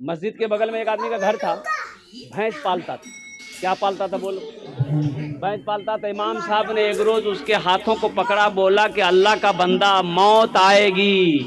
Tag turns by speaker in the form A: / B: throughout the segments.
A: مسجد کے بغل میں ایک آدمی کا گھر تھا، بھینس پالتا تھا۔ کیا پالتا تھا بولو؟ بھینس پالتا تھا۔ امام صاحب نے ایک روز اس کے ہاتھوں کو پکڑا، بولا کہ اللہ کا بندہ موت آئے گی،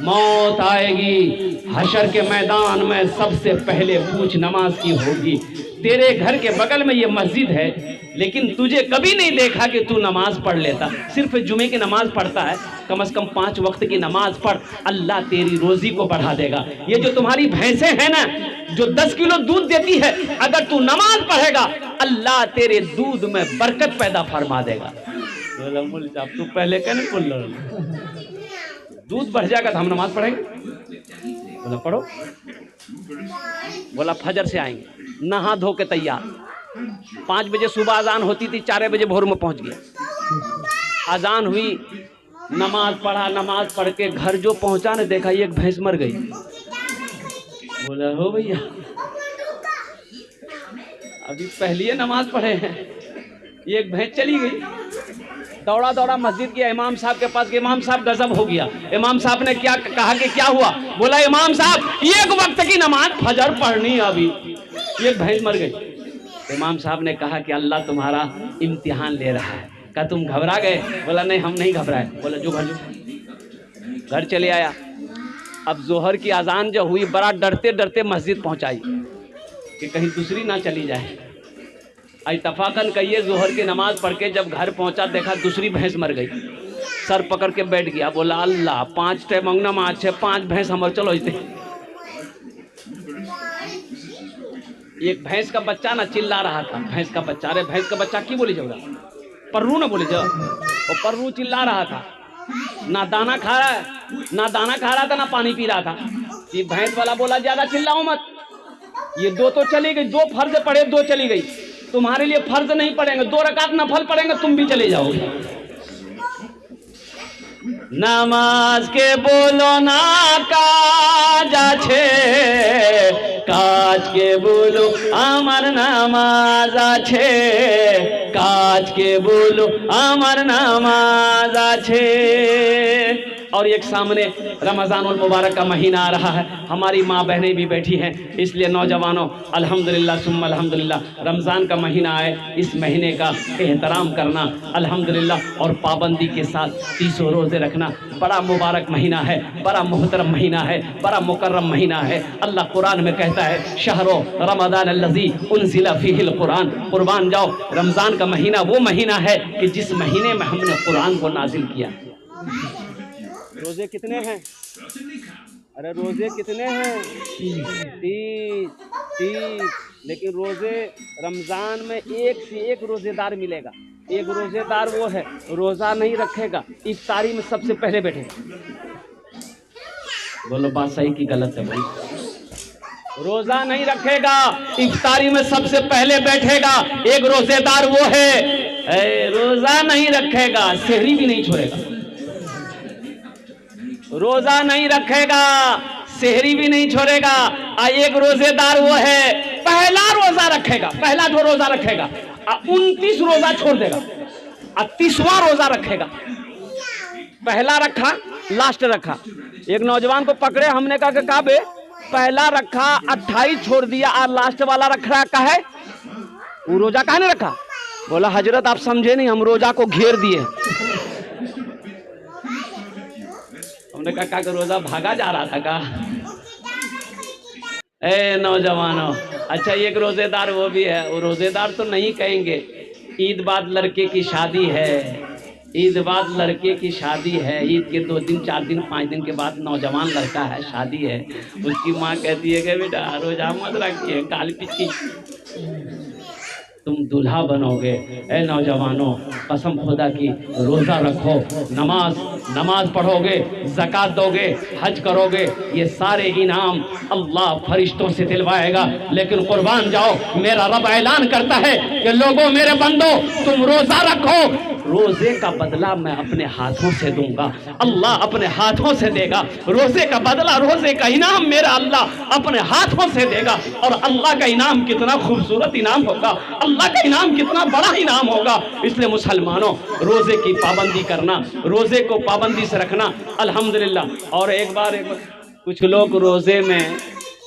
A: موت آئے گی، حشر کے میدان میں سب سے پہلے پوچھ نماز کی ہوگی۔ تیرے گھر کے بغل میں یہ مسجد ہے، لیکن تجھے کبھی نہیں دیکھا کہ تو نماز پڑھ لیتا، صرف جمعے کی نماز پڑھتا ہے۔ کم از کم 5 وقت کی نماز پڑھ، اللہ تیری روزی کو بڑھا دے گا۔ یہ جو تمہاری بھینسیں ہیں نا، جو 10 کلو دودھ دیتی ہے، اگر تو نماز پڑھے گا اللہ تیرے دودھ میں برکت پیدا فرما دے گا۔ تو پہلے کہنے بول رہا دودھ بڑھ جائے گا تو ہم نماز پڑھیں گے؟ بولا پڑھو۔ بولا فجر سے آئیں گے، نہا دھو کے تیار، 5 بجے صبح اذان ہوتی تھی، 4 بجے بھور میں پہنچ گیا۔ اذان ہوئی، نماز پڑھا، نماز پڑھ کے گھر جو پہنچا نے دیکھا ایک بھینس مر گئی۔ بولا ہو بھیا ابھی پہلی نماز پڑھے ہیں، ایک بھینس چلی گئی۔ دوڑا دوڑا مسجد گیا امام صاحب کے پاس کہ امام صاحب غضب ہو گیا۔ امام صاحب نے کیا کہا کہ کیا ہوا؟ بولا امام صاحب ایک وقت کی نماز فجر پڑھنی ابھی، ایک بھینس مر گئی۔ امام صاحب نے کہا کہ اللہ تمہارا امتحان لے رہا ہے۔ کہا تم گھبرا گئے؟ بولا نہیں ہم نہیں گھبرائے۔ بولا جو گھر چلے آیا۔ اب ظہر کی اذان جو ہوئی، بڑا ڈرتے ڈرتے مسجد پہنچائی کہ کہیں دوسری نہ چلی جائے۔ اتفاقاً کہیے ظہر کی نماز پڑھ کے جب گھر پہنچا دیکھا دوسری بھینس مر گئی۔ سر پکڑ کے بیٹھ گیا، بولا اللہ 5 ٹے منگنا ماچ ہے، 5 بھینس ہمر چلو جتے۔ ایک بھینس کا بچہ نہ چلا رہا تھا، بھینس کا بچہ، ارے بھینس کا بچہ کی بولی جاؤ گا؟ پرو نہ بولی جاؤ، اور پرو چلا رہا تھا، نہ دانا کھا رہا ہے، نہ دانا کھا رہا تھا نہ پانی پی رہا تھا۔ یہ بھینس والا بولا زیادہ چلاؤ مت، یہ 2 تو چلی گئی، 2 فرض پڑے 2 چلی گئی، تمہارے لیے فرض نہیں پڑیں گے، 2 رکعت نفل پڑیں گے، تم بھی چلے جاؤ گے۔ نماز کے بولو نا کاج আছে কাজ কে বলো আমার নামাজ আছে কাজ কে বলো আমার নামাজ আছে। اور ایک سامنے رمضان المبارک کا مہینہ آ رہا ہے، ہماری ماں بہنیں بھی بیٹھی ہیں، اس لیے نوجوانوں الحمدللہ ثم الحمدللہ رمضان کا مہینہ آئے، اس مہینے کا احترام کرنا الحمدللہ اور پابندی کے ساتھ 30 روزے رکھنا بڑا مبارک مہینہ ہے، بڑا محترم مہینہ ہے، بڑا مکرم مہینہ ہے۔ اللہ قرآن میں کہتا ہے شہر رمضان الذی انزل فیہ القرآن، قربان جاؤ رمضان کا مہینہ وہ مہینہ ہے کہ جس مہینے میں ہم نے قرآن کو نازل کیا۔ روزے کتنے ہیں؟ ارے روزے کتنے ہیں؟ 30 لیکن روزے رمضان میں ایک سے ایک روزے دار ملے گا۔ ایک روزے دار وہ ہے روزہ نہیں رکھے گا، افطاری میں سب سے پہلے بیٹھے گا۔ بولو بات صحیح کی غلط ہے بھائی؟ روزہ نہیں رکھے گا، افطاری میں سب سے پہلے بیٹھے گا، ایک روزے دار وہ ہے روزہ نہیں رکھے گا، سحری بھی نہیں چھوڑے گا، روزہ نہیں رکھے گا، سحری بھی نہیں چھوڑے گا۔ ایک روزے دار وہ ہے پہلا روزہ رکھے گا، پہلا جو روزہ رکھے گا 29 روزہ چھوڑ دے گا، 30واں روزہ رکھے گا۔ پہلا رکھا لاسٹ رکھا، ایک نوجوان کو پکڑے، ہم نے کہا کہ کعبے پہلا رکھا 28 چھوڑ دیا اور لاسٹ والا رکھ رہا کا ہے، وہ روزہ کہاں نے رکھا؟ بولا حضرت آپ سمجھے نہیں، ہم روزہ کو گھیر دیے۔ ہم نے کہا کہ روزہ بھاگا جا رہا تھا کا؟ اے نوجوانوں، اچھا ایک روزے دار وہ بھی ہے، وہ روزے دار تو نہیں کہیں گے، عید بعد لڑکے کی شادی ہے، عید بعد لڑکے کی شادی ہے، عید کے 2 دن 4 دن 5 دن کے بعد نوجوان لڑکا ہے، شادی ہے، اس کی ماں کہتی ہے کہ بیٹا روزہ مت رکھیے، کال پیچی تم دلہا بنو گے۔ اے نوجوانوں قسم خدا کی روزہ رکھو، نماز پڑھو گے، زکوٰۃ دو گے، حج کرو گے، یہ سارے انعام اللہ فرشتوں سے دلوائے گا۔ لیکن قربان جاؤ میرا رب اعلان کرتا ہے کہ لوگوں میرے بندو تم روزہ رکھو، روزے کا بدلہ میں اپنے ہاتھوں سے دوں گا، اللہ اپنے ہاتھوں سے دے گا، روزے کا بدلہ روزے کا انعام میرا اللہ اپنے ہاتھوں سے دے گا۔ اور اللہ کا انعام کتنا خوبصورت انعام ہوگا، اللہ کا انعام کتنا بڑا انعام ہوگا۔ اس لیے مسلمانوں روزے کی پابندی کرنا، روزے کو پابندی سے رکھنا الحمدللہ۔ اور ایک بار کچھ لوگ روزے میں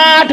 A: 8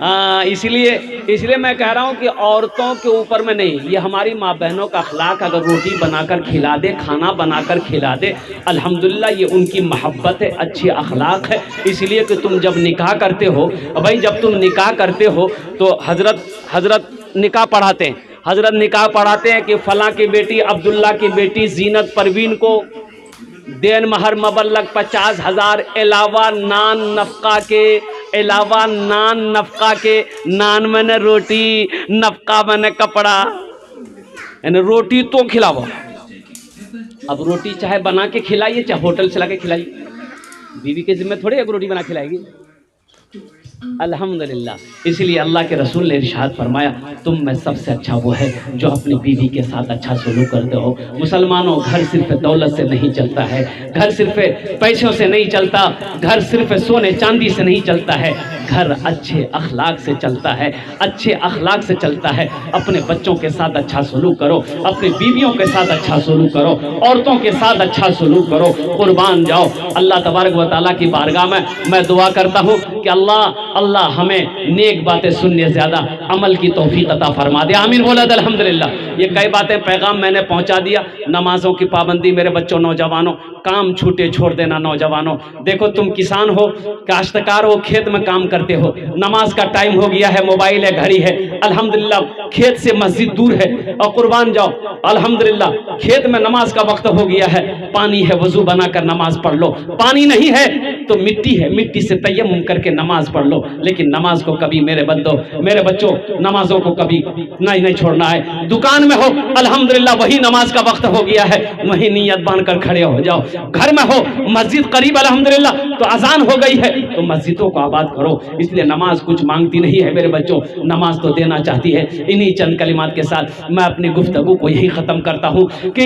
A: اس لیے میں کہہ رہا ہوں کہ عورتوں کے اوپر میں نہیں، یہ ہماری ماں بہنوں کا اخلاق، اگر روٹی بنا کر کھلا دے، کھانا بنا کر کھلا دے، الحمدللہ یہ ان کی محبت ہے، اچھی اخلاق ہے۔ اس لیے کہ تم جب نکاح کرتے ہو، بھائی جب تم نکاح کرتے ہو تو حضرت نکاح پڑھاتے ہیں، حضرت نکاح پڑھاتے ہیں کہ فلاں کی بیٹی عبداللہ کی بیٹی زینت پروین کو دین مہر مبلغ 50,000 علاوہ نان نفقہ کے، نان میں نے روٹی، نفقہ میں نے کپڑا، یعنی روٹی تو کھلاو۔ اب روٹی چاہے بنا کے کھلائیے چاہے ہوٹل چلا کے کھلائیے، بیوی کے ذمہ تھوڑی ایک روٹی بنا کھلائے گی۔ الحمدللہ، اس لیے اللہ کے رسول نے ارشاد فرمایا تم میں سب سے اچھا وہ ہے جو اپنی بیوی کے ساتھ اچھا سلوک کرتے ہو۔ مسلمانوں، گھر صرف دولت سے نہیں چلتا ہے، گھر صرف پیسوں سے نہیں چلتا، گھر صرف سونے چاندی سے نہیں چلتا ہے، گھر اچھے اخلاق سے چلتا ہے، اچھے اخلاق سے چلتا ہے۔ اپنے بچوں کے ساتھ اچھا سلوک کرو، اپنی بیویوں کے ساتھ اچھا سلوک کرو، عورتوں کے ساتھ اچھا سلوک کرو، قربان جاؤ۔ اللہ تبارک و تعالیٰ کی بارگاہ میں دعا کرتا ہوں کہ اللہ ہمیں نیک باتیں سننے زیادہ عمل کی توفیق عطا فرما دے، آمین بولا دے الحمدللہ۔ یہ کئی باتیں پیغام میں نے پہنچا دیا۔ نمازوں کی پابندی، میرے بچوں نوجوانوں، کام چھوٹے چھوڑ دینا نوجوانوں۔ دیکھو تم کسان ہو، کاشتکار ہو، کھیت میں کام کرتے ہو، نماز کا ٹائم ہو گیا ہے، موبائل ہے، گھڑی ہے، الحمدللہ کھیت سے مسجد دور ہے، اور قربان جاؤ الحمدللہ کھیت میں نماز کا وقت ہو گیا ہے، پانی ہے وضو بنا کر نماز پڑھ لو، پانی نہیں ہے تو مٹی ہے، مٹی سے تیمم کر کے نماز پڑھ لو، لیکن نماز کو کبھی میرے بچوں نمازوں کو کبھی نہیں چھوڑنا ہے۔ دکان میں ہو الحمدللہ وہی نماز کا وقت ہو گیا ہے، وہی نیت باندھ کر کھڑے ہو جاؤ۔ گھر میں ہو مسجد قریب الحمدللہ تو اذان ہو گئی ہے تو مسجدوں کو آباد کرو۔ اس لیے نماز کچھ مانگتی نہیں ہے میرے بچوں، نماز تو دینا چاہتی ہے۔ انہی چند کلمات کے ساتھ میں اپنی گفتگو کو یہی ختم کرتا ہوں کہ